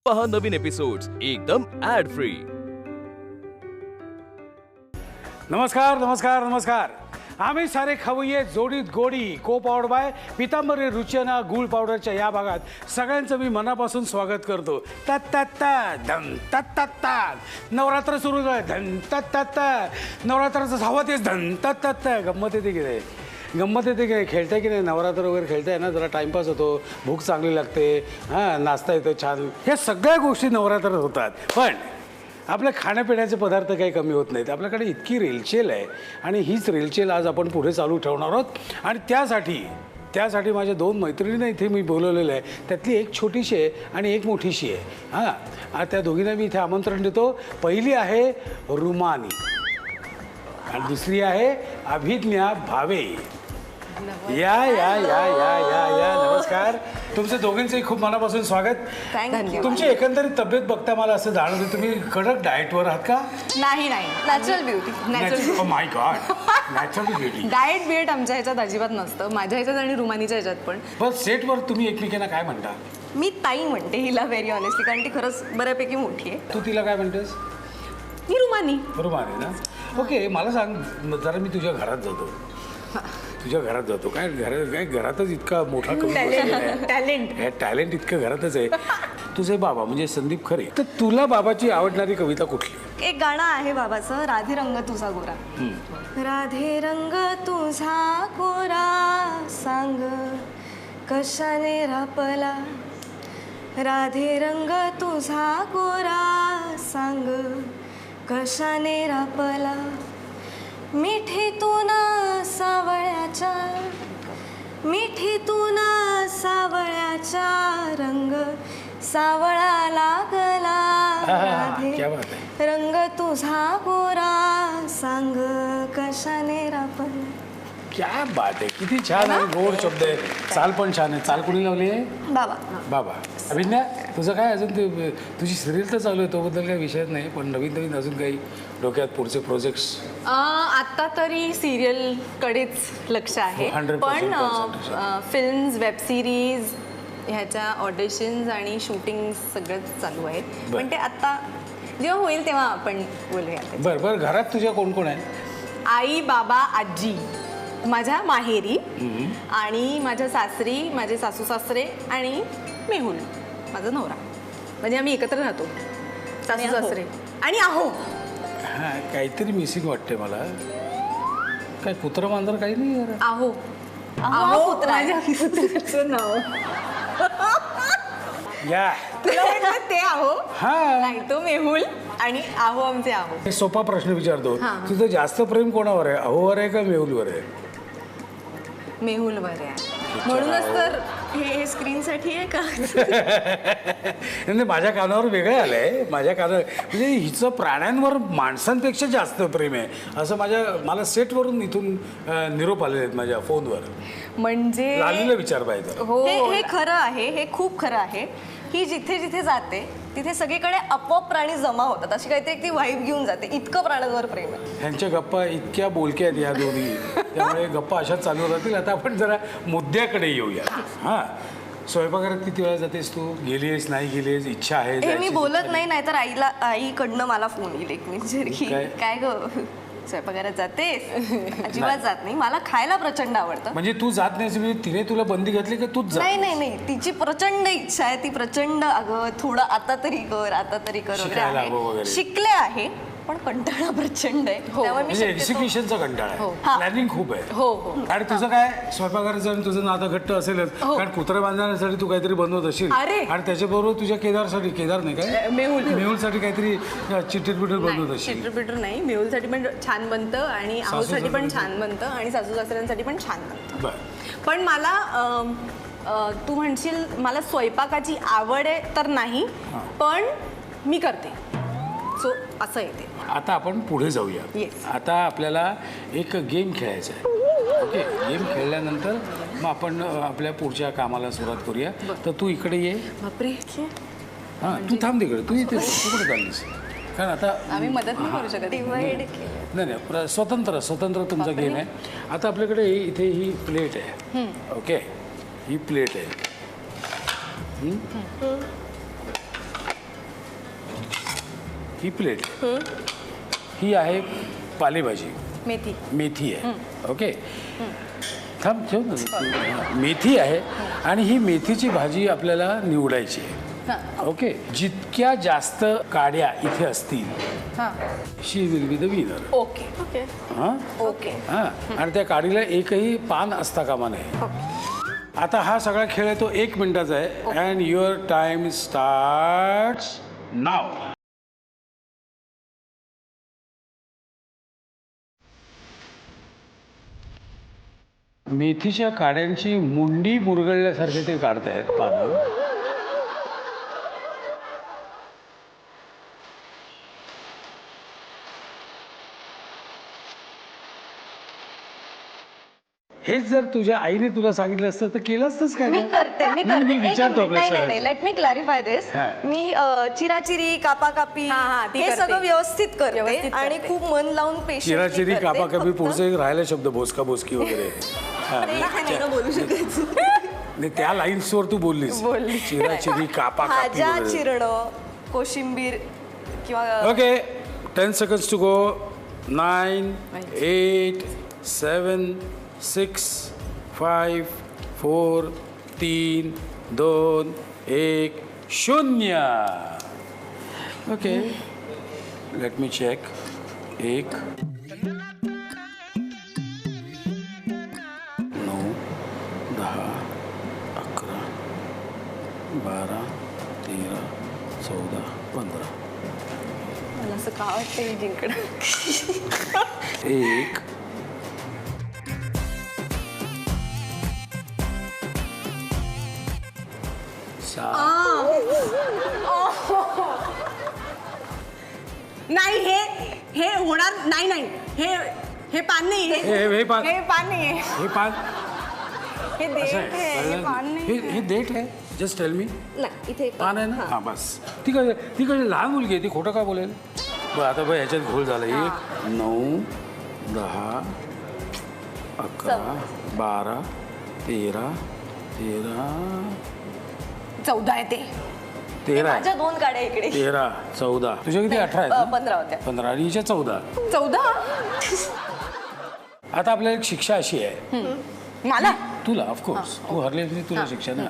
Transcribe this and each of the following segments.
पहा नवीन एपिसोड्स एकदम add free. नमस्कार नमस्कार नमस्कार. आम्ही सारे खाऊये जोडीत गोडी को पावड बाय पितांबरी रुचना गुळ पावडरच्या या भागात सगळ्यांचं मी मनापासून स्वागत करतो. तात तात तात धन तात तात तात. नवरात्र सुरू झालं धन तात तात तात. नवरात्राचं धावत येस धन तात तात तात. गंमत येते की नाही? गंमत येते की नाही? खेळताय की नाही? नवरात्र वगैरे खेळताय ना, जरा टाईमपास होतो, भूक चांगली लागते, हां नाचता येतं छान. ह्या सगळ्या गोष्टी नवरात्रात होतात. पण आपल्या खाण्यापिण्याचे पदार्थ काही कमी होत नाहीत. आपल्याकडे इतकी रेलचेल आहे आणि हीच रेलचेल आज आपण पुढे चालू ठेवणार आहोत. आणि त्यासाठी माझ्या दोन मैत्रिणींना इथे मी बोलवलेलं आहे. त्यातली एक छोटीशी आहे आणि एक मोठीशी आहे. हां, त्या दोघींना मी इथे आमंत्रण देतो. पहिली आहे रुमानी आणि दुसरी आहे अभिज्ञा भावे. या या या या या या नमस्कार. तुमचं दोघींचंही खूप मनापासून स्वागत. थँक्यू. तुमची एकंदरीत तब्येत बघता मला असं जाणवतं तुम्ही कडक डाएटवर आहात का? नाही नॅचरल ब्युटी. माय गॉड, नॅचरल ब्युटी. डाएट बिएट आमच्या ह्याच्यात अजिबात नसतं. माझ्या ह्याच्यात आणि रुमानीच्या ह्याच्यात पण. पण सेटवर तुम्ही एकमेकांना काय म्हणता? मी ताई म्हणते हिला व्हेरी ऑनेस्टली, कारण ती खरंच बऱ्यापैकी मोठी आहे. तू तिला काय म्हणतेस? मी रुमानी. बरोबर आहे ना? ओके, मला सांग जरा, मी तुझ्या घरात जातो. काय घरातच इतका मोठा टॅलेंट इतकं घरातच आहे. तुझे बाबा म्हणजे संदीप खरे, तर तुला बाबाची आवडणारी कविता कुठली? एक गाणं आहे बाबाचं, राधे रंग तुझा गोरा. राधे रंग तुझा गोरा सांग कशाने रापला. राधे रंग तुझा गोरा सांग कशाने रापला. मिठीतून सावळ्याच्या रंग सावळा लागला. राधे रंग तुझा गोरा सांग कशाने रापला. क्या बात आहे, किती छान आहे, गोड शब्द आहे. चाल पण छान आहे. चाल कोणी लावली आहे? बाबा. अभिज्ञा, तुझं काय अजून ते तुझी सिरियल तर चालू आहे, तोबद्दल काही विषयच नाही, पण नवीन अजून काही डोक्यात पुढचे प्रोजेक्ट्स? आता तरी सिरियल कडेच लक्ष आहे. 100% पण फिल्म्स, वेब सिरीज ह्याच्या ऑडिशन्स आणि शूटिंग सगळंच चालू आहे. पण ते आता जेव्हा होईल तेव्हा आपण बोलूया. बरं, घरात तुझ्या कोण कोण आहे? आई, बाबा, आजी माझ्या माहेरी, आणि माझ्या सासरी माझे सासू सासरे आणि मेहुल माझा नवरा. म्हणजे आम्ही एकत्र राहतो, सासू सासरे आणि आहो. हां, काहीतरी मिसिंग वाटते मला. काय कुत्रं मांजर काही नाही यार? आहो कुत्र्याचं नाव या तुला वाटलं ते आहो? हां, नाही, तो मेहुल आणि आहो आमचे आहो. एक सोपा प्रश्न विचारतो. हां. तुझं जास्त प्रेम कोणावर आहे, अहोवर आहे का मेहुलवर आहे? मेहुलवर आहे. म्हणूनच तर हे स्क्रीनसाठी आहे का? नाही, माझ्या कानावर वेगळं आलंय. माझ्या कानावर म्हणजे हिचं प्राण्यांवर माणसांपेक्षा जास्त प्रेम आहे असं मला सेटवरून इथून निरोप आलेले आहेत माझ्या फोनवर. म्हणजे लालीला विचार पाहिजे. हो, हे खरं आहे, हे खूप खरं आहे. ही जिथे जिथे जाते तिथे सगळीकडे आपोआप प्राणी जमा होतात. अशी काहीतरी ती वाईब घेऊन जाते. इतकं प्राण्यांवर प्रेम आहे. ह्यांच्या गप्पा इतक्या बोलक्या आहेत ह्या दोन्ही, त्यामुळे गप्पा अशाच चालू राहतील. आता आपण जरा मुद्द्याकडे येऊया. हां, स्वयंपाकघरात किती वेळा जातेस तू? गेलीस, नाही गेलीस, इच्छा आहे? हे मी बोलत नाही, नाहीतर आईकडनं मला फोन येईल एक मिनिट. काय ग स्वयंपाकघरात जातेस? अजिबात जात नाही. मला खायला प्रचंड आवडतं. म्हणजे तू जात नाहीस म्हणजे तिने तुला बंदी घातली की तूच जात? नाही, तिची प्रचंड इच्छा आहे. ती प्रचंड अगं थोडं आता तरी कर वगैरे शिकले आहे, पण कंटाळा प्रचंड आहे. म्हणजे एक्झिक्युशनचा कंटाळा आहे, प्लॅनिंग खूप आहे. हो. आणि तुझं काय स्वयंपाकघरात जाऊन तुझं नातं घट्ट असेलच, कारण कुत्रे बांधण्यासाठी तू काहीतरी बनवत असशील. आणि त्याच्याबरोबर तुझ्या केदार नाही काय, मेहुलसाठी काहीतरी चिटर बनवत असशील. चिटर नाही, मेहुलसाठी पण छान बनतं आणि आहोसाठी पण छान बनतं आणि सासू सासऱ्यांसाठी पण छान बनतं. पण मला तू म्हणशील मला स्वयंपाकाची आवड आहे तर नाही, पण मी करते. सो असं येते. आता आपण पुढे जाऊया. आता आपल्याला एक गेम खेळायचा आहे. ओके, गेम खेळल्यानंतर मग आपण आपल्या पुढच्या कामाला सुरुवात करूया. तर तू इकडे ये. बापरे. हां, तू थांब तिकडे. तू इथे कुठे चाललीस? कारण आता आम्ही मदत नाही करू शकत. नाही, स्वतंत्र तुमचा गेम आहे. आता आपल्याकडे इथे ही प्लेट आहे. ओके, ही प्लेट आहे. ही प्लेट ही आहे पालेभाजी, मेथी. मेथी आहे. ओके, थांब ठेव ना. मेथी आहे आणि ही मेथीची भाजी आपल्याला निवडायची आहे. ओके, जितक्या जास्त काड्या इथे असतील she will be the winner. Okay okay हां ओके. हां, आणि त्या काडीला एकही पान असता कामा नये. आता हा सगळा खेळ आहे तो 1 मिनिटाचा आहे. अँड युअर टाइम स्टार्ट्स नाव. मेथीच्या काड्यांची मुंडी मुरगळल्यासारखे ते काढतायत पानं. हेच जर तुझ्या आईने तुला सांगितलं असतं तर केलं असतंच काय? मी करते मी विचारतो आपल्या नाही सगळ्यांना. नाही लेट मी क्लॅरिफाय दिस. हा. मी चिराचिरी कापाकापी हा, ती हे करते. सगळं व्यवस्थित करते व्यवस्थित आणि करते. खूप मन लावून चिराचिरी कापाकापी पुढचं एक राहिला शब्द भोसका भोसकी वगैरे. हा, बोलू शकायचं. नाही, त्या लाईन्सवर तू बोललीस. चिराचिरी कापाकापी भाज्या वगैरे. चिरणं, कोशिंबीर किंवा okay, 10 seconds to go. 9, 8, 7, 6, 5, 4, 3, 2, 1, 0. Okay, let me check. 1, 9, 10, 11, 12, 13, 14, 15. मला असं का वाटतंय मी जिंकणं. 1, 7, नाही हे हे होणार नाही. नाही हे हे पान नाही. हे पान. हे पान नाही. हे पान हे देठ असं आहे, आहे. हे पान नाही. हे देठ आहे. Just tell me. नाही इथे पान आहे ना. हां, बस. ती कशी लहान मुलगी आहे, ती खोटं का बोलेल? बरं, आता बघ ह्याच्यात घोळ झाला. 1, 9, 10, 11, 12, 13, 14 आहे ते. 13 माझ्या 2 गाड्या इकडे 13, 14. तुझ्या किती? 18 आहेत ना? 15 होत्या. 15 आणि हिच्या 14. 14 आता आपल्याला एक शिक्षा अशी आहे मला. तुला, ऑफकोर्स तू हरली की तुला शिक्षा ना.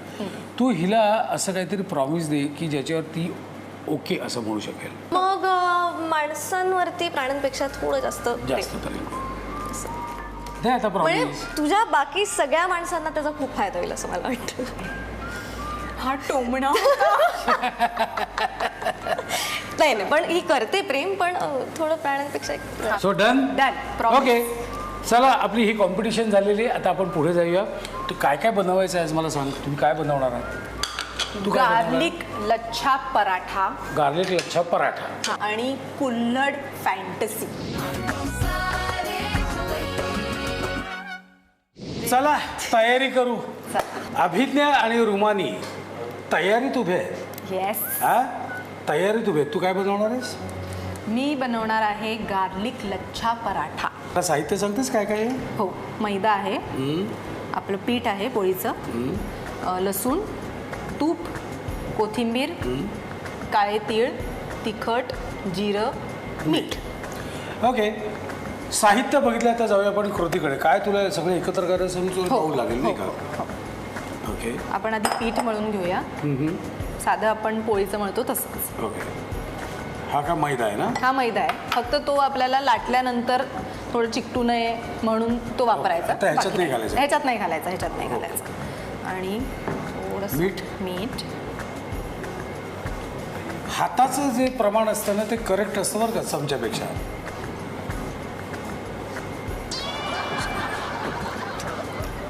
तू हिला असं काहीतरी प्रॉमिस दे की ज्याच्यावर ती ओके असं म्हणू शकेल. मग माणसांवरती प्राण्यांपेक्षा थोडं जास्त जास्त तरी दे आता म्हणजे प्रॉमिस. तुझ्या बाकी सगळ्या माणसांना त्याचा खूप फायदा होईल असं मला वाटतं. हा टोमणा. नाही नाही पण ही करते प्रेम पण थोडं प्राण्यांपेक्षा एक- so done. Done. Promise. Okay, चला आपली ही कॉम्पिटिशन झालेली आहे. आता आपण पुढे जाऊया. तू काय काय बनवायचं आहे आज मला सांग. तुम्ही काय बनवणार आहात? तू काय गार्लिक लच्छा पराठा गार्लिक लच्छा पराठा. आणि कुल्हड फॅन्टसी. चला तयारी करू. अभिज्ञा आणि रुमानी तयारीत उभे आहेत. येस. हा, तयारीत उभे आहेत. तू काय बनवणार आहेस? मी बनवणार आहे गार्लिक लच्छा पराठा. आता साहित्य सांगतेस काय काय आहे? हो, मैदा आहे, आपलं पीठ आहे पोळीचं, लसूण, तूप, कोथिंबीर, काळे तीळ, तिखट, जिरं, मीठ. ओके, साहित्य बघितलं. आता जाऊया आपण कृतीकडे. काय तुला सगळं एकत्र करायचं तुला हो, पाहू लागेल नाही हो, का? ओके आपण आधी पीठ मळून घेऊया. साधं आपण पोळीचं मळतो तसंच. ओके, हा का मैदा आहे ना? हा मैदा आहे, फक्त तो आपल्याला लाटल्यानंतर थोडं चिकटू नये म्हणून तो वापरायचा. आता ह्याच्यात बाकी नाही घालायचं? ह्याच्यात नाही घालायचा, ह्याच्यात नाही घालायचा. आणि थोडंसं मीठ? मीठ. हाताचं जे प्रमाण असतं ना ते करेक्ट असतं बरं का चमच्यापेक्षा.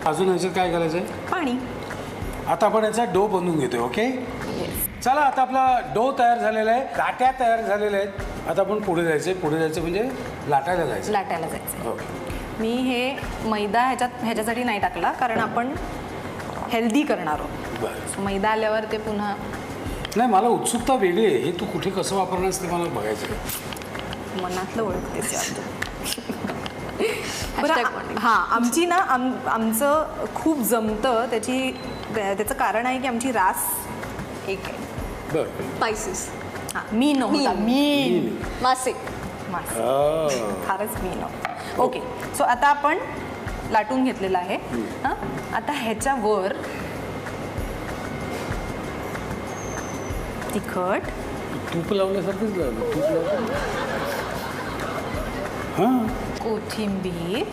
अजून ह्याच्यात काय घालायचं आहे? पाणी. आता आपण याचा डो बनवून घेतोय. ओके, चला आता आपला डो तयार झालेला आहे. लाट्या तयार झालेल्या आहेत. आता आपण पुढे जायचं. पुढे जायचं म्हणजे लाटायला जायचं. लाटायला जायचं. ओके, मी हे मैदा ह्याच्यासाठी नाही टाकला कारण आपण हेल्दी करणार आहोत. बरं. मैदा आल्यावर ते पुन्हा नाही, मला उत्सुकता वेगळी आहे. हे तू कुठे कसं वापरणार ते मला बघायचं आहे. मनातलं ओळखतेस यार. Hashtag बरं, हां, आमची ना आमचं खूप जमतं. त्याचं कारण आहे की आमची रास एक आहे. बरं, स्पायसेस हा मीनो होता. मीन मासे. मासे. Oh. फारच मीनो. ओके, सो आता आपण लाटून घेतलेलं आहे. हां, आता ह्याच्यावर तिखट, तूप लावल्यासारखंच लावलं. तूप लावलं. हां, कोथिंबीर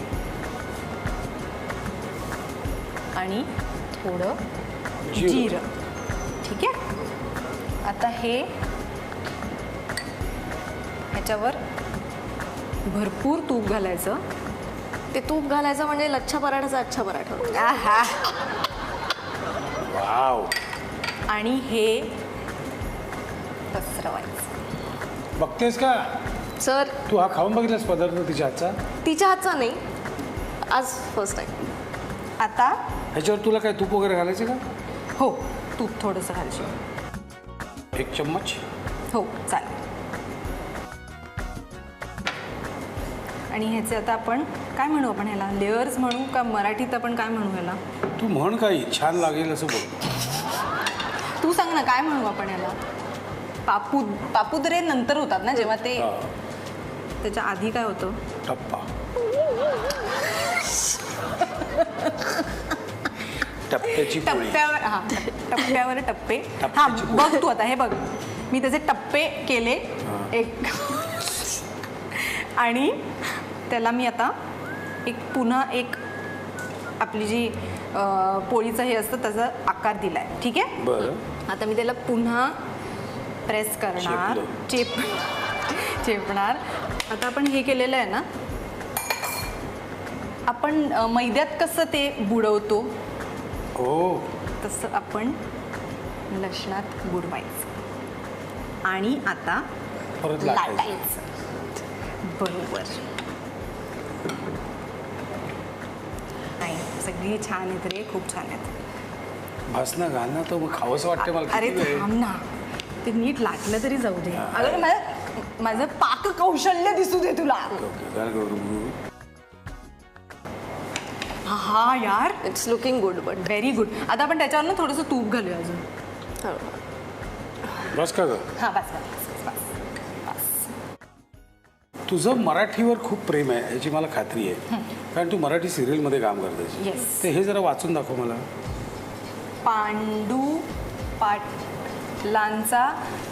आणि थोडं जिरं. ठीक आहे. आता हे ह्याच्यावर भरपूर तूप घालायचं. ते तूप घालायचं म्हणजे लच्छा पराठाचा अच्छा पराठा होतो. आहा. वाव. आणि हे पसरवायचं. बघतेस का सर तू हा खाऊन बघितलास पदार्थ तिच्या हातचा? तिच्या हातचा नाही, आज फर्स्ट टाइम. आता ह्याच्यावर तुला काय तूप वगैरे घालायचं का? हो, तूप थोडंसं घालशील. 1 चम्मच. हो, चालेल. आणि ह्याचे आता आपण काय म्हणू, आपण ह्याला लेअर्स म्हणू का मराठीत आपण काय म्हणू ह्याला? तू म्हण काही छान लागेल असं बोल. तू सांग ना, काय म्हणू आपण ह्याला? पापुद्रे नंतर होतात ना, जेव्हा ते हा. त्याच्या आधी काय होतं? टप्पा. टप्प्याची पोळी. टप्प्यावर. हा, टप्प्यावर टप्पे. हा, टप्प्याची पोळी. बघ तू आता हे बघ, मी त्याचे टप्पे केले एक. आणि त्याला मी आता पुन्हा एक आपली जी पोळीचं हे असतं त्याचा आकार दिलाय. ठीक आहे. बरं. आता मी त्याला पुन्हा प्रेस करणार, चेपणार. आता आपण हे केलेलं आहे ना, आपण मैद्यात कसं ते बुडवतो हो. तसं आपण लसणात बुडवायचं आणि आता परत लाटायचं. बरोबर. नाही, सगळी छान आहेत रे, खूप छान आहेत. भासना घालना तर मग खावंसं वाटते मला. अरे किती वेळ? थांब ना, ते नीट लाटलं तरी जाऊ दे. अगं माझं पाक कौशल्य दिसू दे तुला. ओके, घाल गौरव. हा यार, it's looking good but very good. आता आपण त्याच्यावर ना थोडंसं तूप घालूया अजून. बस का ग? हा, बस बस बस बस. तुझं मराठीवर खूप प्रेम आहे याची मला खात्री आहे, कारण तू मराठी सिरियलमध्ये काम करतेस. Yes. ते हे जरा वाचून दाखव मला. पांडू पाटलांचा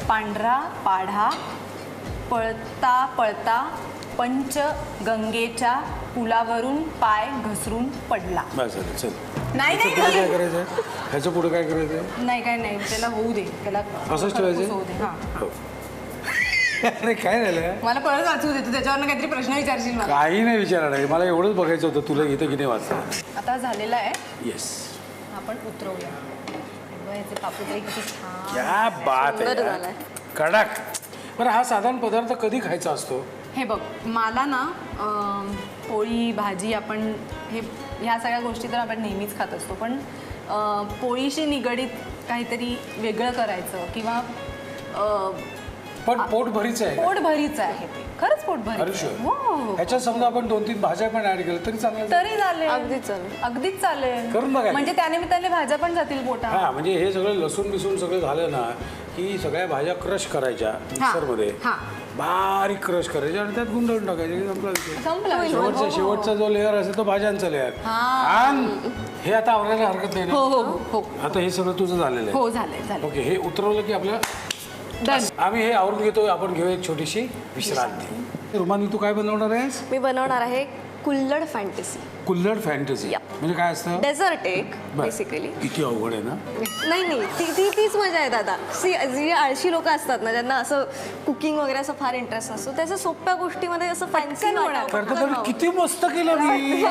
पांढरा पाढा पळता पळता पंचगंगेच्या पुलावरून पाय घसरून पडला. बस झालं, चल. नाही ह्याचं पुढे काय नाही करायचं आहे? ह्याचं पुढे काय करायचं आहे? नाही, काय नाही, त्याला होऊ दे, त्याला असंच ठेवायचं? होऊ दे. हां, हो. अरे काय झालं? मला परत वाचू दे. तू त्याच्यावरनं काहीतरी प्रश्न विचारशील मला. काही नाही विचारणार आहे, मला एवढंच बघायचं होतं तुला येतं की नाही वाचता. आता झालेला आहे, येस. आपण उतरवूया. बघ, ह्याचे पापुद्रे किती छान. क्या बात सुंदर आहे झालाय. कडक. बरं, हा साधारण पदार्थ कधी खायचा असतो? हे बघ, मला ना पोळी भाजी आपण ह्या सगळ्या गोष्टी तर आपण नेहमीच खात असतो, पण पोळीशी निगडीत काहीतरी वेगळं करायचं किंवा पण पोट भरीचं आहे का? पोटभरीचं आहे ते. खरंच अरे पोटभरीचं sure. आहे. हो. ह्याच्यात समजा आपण 2-3 भाज्या पण ऍड केल्या तरी चांगलं. तरी चालेल. अगदीच चालेल. अगदीच चालेल. करून बघा. म्हणजे त्यानिमित्ताने भाज्या पण जातील पोटात. हा, म्हणजे हे सगळं लसूण बिसून सगळं झालं ना की सगळ्या भाज्या क्रश करायच्या मिक्सरमध्ये, हा. बारीक क्रश करायच्या आणि त्यात गुंडळून टाकायचे की संपला विषय. संपलं. शेवटचा जो लेअर असेल तो भाज्यांचा लेअर. आणि हे आता आवरायला हरकत नाही हो ना. हो हो हो आता हे सगळं तुझं झालेलं आहे. हो, झालंय झालं. ओके, हे उतरवलं की आपलं डन. आम्ही हे आवरून घेतो. आपण घेऊ एक छोटीशी विश्रांती. रुमानी, तू काय बनवणार आहेस? मी बनवणार आहे kulhad fantasy. Kulhad fantasy Yeah. म्हणजे काय असतं? डेझर्ट एक बरं. बेसिकली. किती अवघड आहे ना. नाही तीच मजा आहे दादा. जी आळशी लोक असतात ना, ज्यांना असं कुकिंग वगैरे असं फार इंटरेस्ट नसतो, त्याच्या सोप्या गोष्टीमध्ये असं फॅन्सी करता किती मस्त केलं मी.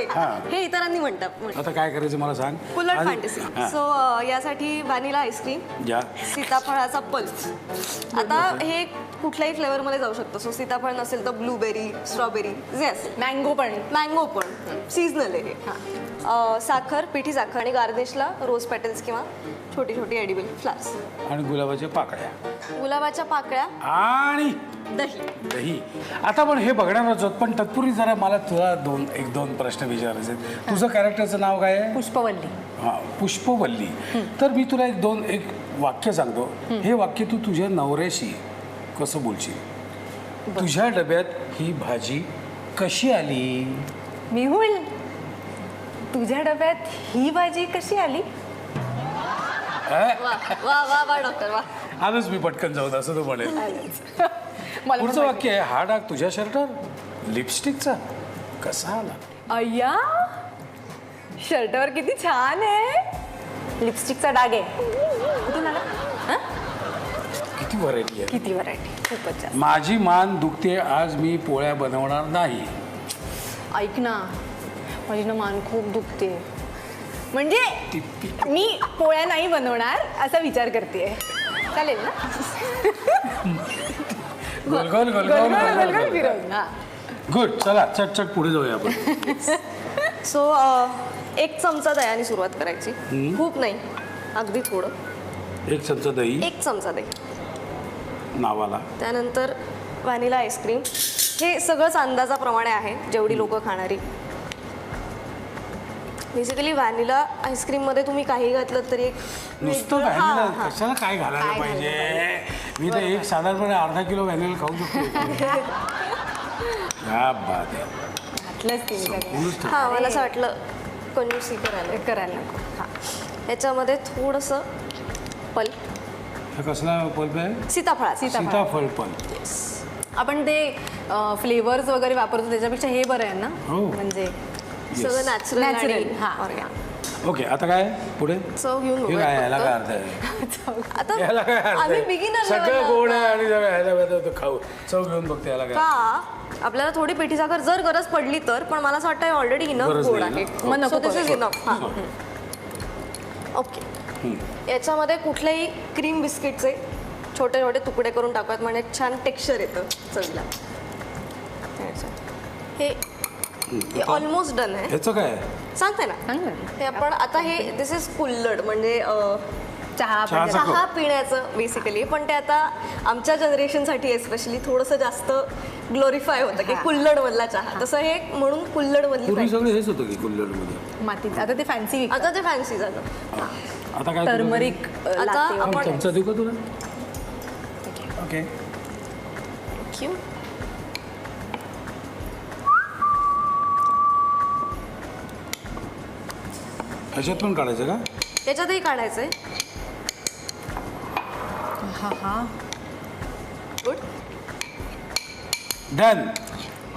हा. हे इतरांनी म्हणतात. आता काय करायचं मला सांग. कुल्हड आणि- फॅन्टसी. हा. सो यासाठी व्हॅनिला आईस्क्रीम, या. सीताफळाचा पल्प. आता हे कुठल्याही फ्लेवरमध्ये जाऊ शकतं. सो सीताफळ नसेल तर ब्लूबेरी, स्ट्रॉबेरी जे असेल. मँगो पण. मँगो पण सीजनल आहे. साखर, पिठी साखर आणि गार्निशला रोज पेटल्स किंवा छोटी छोटी एडिबल फ्लावर्स. आणि गुलाबाच्या पाकळ्या गुलाबाच्या पाकळ्या आणि दही. दही. आता पण हे बघणार आहोत, पण तत्पूर्वी जरा मला तुला दोन प्रश्न विचारायचे आहेत. तुझं कॅरेक्टरचं नाव काय आहे? पुष्पवल्ली. हां, पुष्पवल्ली. तर मी तुला एक वाक्य सांगतो. हे वाक्य तू तुझ्या नवऱ्याशी कसं बोलशील? तुझ्या डब्यात ही भाजी कशी आली? मेहुल, तुझ्या डब्यात ही भाजी कशी आली? वा वा वा वा डॉक्टर वा. आलोच मी पटकन जाऊन, असं तो म्हणेल. मला पुढचं वाक्य आहे, हा डाग तुझ्या शर्टावर लिपस्टिकचा कसा आला? अय्या, शर्टावर किती छान आहे. लिपस्टिकचा डाग आहे. कुठून आला? हं? किती व्हरायटी आहे. किती व्हरायटी, खूपच जास्त. माझी मान दुखते, आज मी पोळ्या बनवणार नाही. ऐक ना, माझी ना मान खूप दुखते. म्हणजे मी पोळ्या नाही बनवणार असा विचार करते. चालेल ना? गोलगोल गोलगोल फिरवून. हां. गुड. चला चट पुढे जाऊया आपण. सो 1 चमचा दह्याने सुरुवात करायची. खूप नाही, अगदी थोडं. 1 चमचा दही 1 चमचा दही नावाला. त्यानंतर व्हॅनिला आईस्क्रीम. हे सगळंच अंदाजाप्रमाणे आहे, जेवढी लोक खाणारी. बेसिकली व्हॅनिला आईस्क्रीममध्ये तुम्ही काही घातलं तरी एक नुसतं व्हॅनिला कशाला काय घालायला पाहिजे? मी तर एक साधारणपणे अर्धा किलो व्हॅनिला खाऊ शकतो. क्या बात आहे. घातलंच तुम्ही सगळं. हां, मला असं वाटलं कंजूसी करायला नको. हां. याच्यामध्ये थोडंसं पल्प. हा कसला पल्प आहे? सीताफळ पल्प. आपण ते फ्लेवर्स वगैरे वापरतो त्याच्यापेक्षा हे बरं आहे ना. हो. म्हणजे सगळं नॅचरल. ओके, आता काय पुढे? चव घेऊन हे काय, याला काय अर्थ आहे? आता याला काय अर्थ आम्ही आहे? बिगिनर सगळं गोड आहे आणि ह्याला खाऊ चव घेऊन बघते. याला काय? का आपल्याला थोडी पिठी साखर जर गरज पडली तर, पण मला असं वाटतं ऑलरेडी इनफ गरज गोड नाही आहे. ना? मग नको दिस इज करू. इनफ. हां, ओके. याच्यामध्ये कुठल्याही क्रीम बिस्किटचे छोटे छोटे तुकडे करून टाकूयात, म्हणजे छान टेक्स्चर येतं चवीला. हे ऑलमोस्ट डन आहे. ह्याचं काय? सांगते ना. हे आपण आता हे दिस इज कुल्हड, म्हणजे चहाचा चहा पिण्याचं बेसिकली. पण ते आता आमच्या जनरेशनसाठी एस्पेशली थोडंसं जास्त ग्लोरिफाय होतं की कुल्हड मधला चहा. तसं हे म्हणून कुल्हड मधली. पूर्वी सगळं हेच होतं की कुल्हडमध्ये. मातीचं. आता ते फॅन्सी. आता ते फॅन्सी झालं. आता काय? टर्मरिक. आता आपण चमचा देऊ का तुला? ओके. क्यू ह्याच्यात पण काढायचं का? त्याच्यातही काढायचंय. हा. गुड. डन.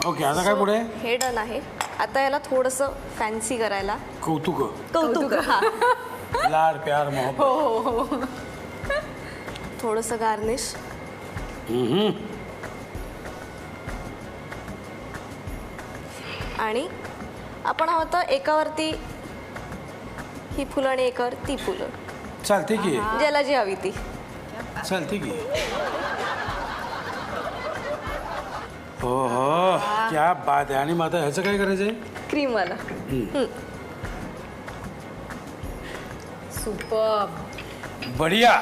ओके, आता काय पुढे? हे डन आहे. आता याला थोडंसं फॅन्सी करायला कौतुक. हा. लाड प्यार मोहब्बत. थोडंसं गार्निश. आणि आपण हवं तर एकावरती ही फुलं आणि एकावर ती फुलं. चालते की? ज्याला जी हवी ती चालते की. हो हो, क्या बात आहे. आणि मग आता ह्याचं काय करायचंय? क्रीमवाला. सुपर. बढिया.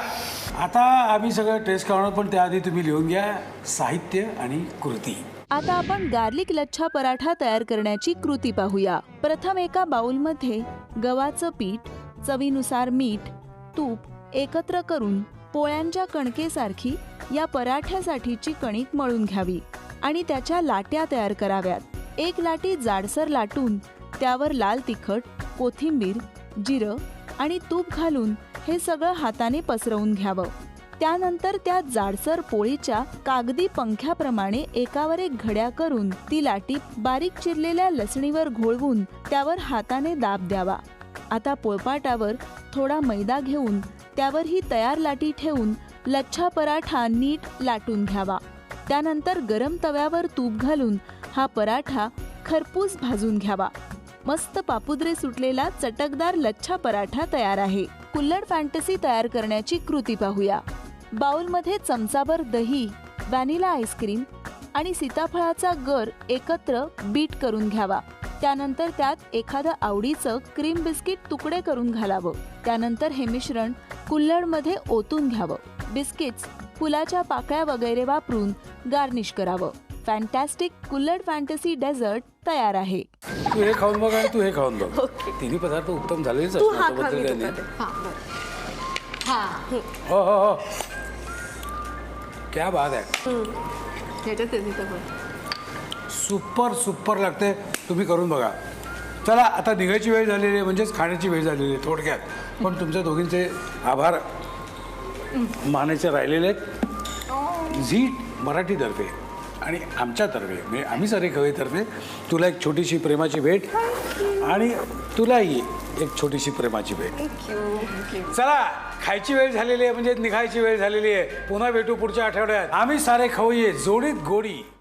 आता आम्ही सगळं टेस्ट करणार, पण त्याआधी तुम्ही लिहून घ्या साहित्य आणि कृती. आता आपण गार्लिक लच्छा पराठा तयार करण्याची कृती पाहूया. प्रथम एका बाउलमध्ये गव्हाचं पीठ, चवीनुसार मीठ, तूप एकत्र करून पोळ्यांच्या कणकेसारखी या पराठ्यासाठीची कणिक मळून घ्यावी आणि त्याच्या लाट्या तयार कराव्यात. एक लाटी जाडसर लाटून त्यावर लाल तिखट, कोथिंबीर, जिरं आणि तूप घालून हे सगळं हाताने पसरवून घ्यावं. त्यानंतर त्या जाडसर पोळीच्या कागदी पंख्याप्रमाणे एकावर एक घड्या करून ती लाटी बारीक चिरलेल्या लसणीवर घोळवून त्यावर हाताने दाब द्यावा. आता पोळपाटावर थोडा मैदा घेऊन त्यावर ही तयार लाटी ठेवून लच्छा पराठा नीट लाटून घ्यावा. त्यानंतर गरम तव्यावर तूप घालून हा पराठा खरपूस भाजून घ्यावा. मस्त पापुद्रे सुटलेला चटकदार लच्छा पराठा तयार आहे. कुल्हड फॅन्टसी तयार करण्याची कृती पाहूया. बाउलमध्ये चमचाभर दही, व्हॅनिला आईस्क्रीम आणि सीताफळाचा गर एकत्र बीट करून घ्यावा. त्यानंतर त्यात एखादं आवडीचं क्रीम बिस्किट तुकडे करून घालावं. त्यानंतर हे मिश्रण कुल्हडमध्ये ओतून घ्यावं. बिस्किट्स, फुलाच्या पाकळ्या वगैरे वापरून गार्निश करावं. फॅन्टॅस्टिक कुल्हड फॅन्टसी डेझर्ट तयार आहे. तू हे खाऊन बघ आणि तू हे खाऊन बघ. तिन्ही पदार्थ उत्तम झालेच तू हा असतात, खा, मी त्याबद्दल तो काही खाते. नाही. हा बरं. हा हो हो हो, क्या बात आहे. ह्याच्यात आहे तिथं पण. सुपर सुपर लागते. तुम्ही करून बघा. चला आता निघायची वेळ झालेली आहे, म्हणजेच खाण्याची वेळ झालेली आहे थोडक्यात. पण तुमच्या दोघींचे आभार मानायचे राहिलेले आहेत. झी मराठीतर्फे आणि आमच्यातर्फे म्हणजे आम्ही सारे खवय्येतर्फे तुला एक छोटीशी प्रेमाची भेट आणि तुलाही एक छोटीशी प्रेमाची भेट. चला खायची वेळ झालेली आहे, म्हणजे निघायची वेळ झालेली आहे. पुन्हा भेटू पुढच्या आठवड्यात. आम्ही सारे खवय्ये जोडीत गोडी.